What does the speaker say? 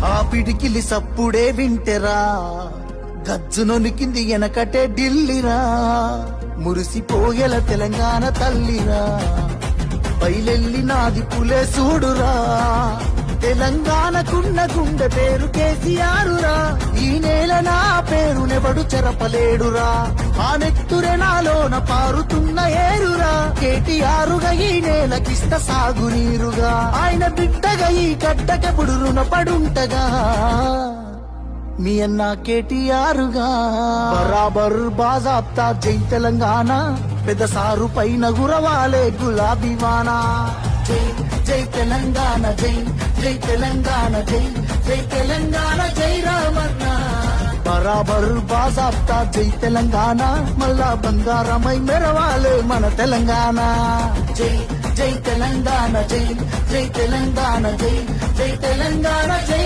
ఆ పిడికిలి సప్పుడే వింటెరా, గజ్జునొనికింది వెనకటే ఢిల్లీరా. మురిసిపోయేల తెలంగాణ తల్లిరా, బయలెల్లినాది పులే చూడురా. తెలంగాణకున్న గుండె పేరు కేసీఆరురా, ఈ నేల నా పేరునెవడు చెరపలేడురా. ఆ నెత్తురె నాలోన పారుతున్న ఏరురా, కేటీఆరుగా ఈ నేలకిష్ట సాగునీరుగా. ఆయన బిడ్డగా ఈ గడ్డకెప్పుడు రుణపడుంటగా, మీ అన్న కేటీఆరుగా. బరాబర్ బాజాబ్తా జై తెలంగాణ, పెద్ద సారు పైన గురవాలే గులాబీ వానా. జై జై తెలంగాణ, జై జై తెలంగాణ, జై జై తెలంగాణ, జై రామన్న. బరాబర్ బాజాబ్తా జై తెలంగాణ, మళ్ళా బంగారమై మెరవాలే మన తెలంగాణ. జై జై తెలంగాణ, జై జై తెలంగాణ, జై జై తెలంగాణ, జై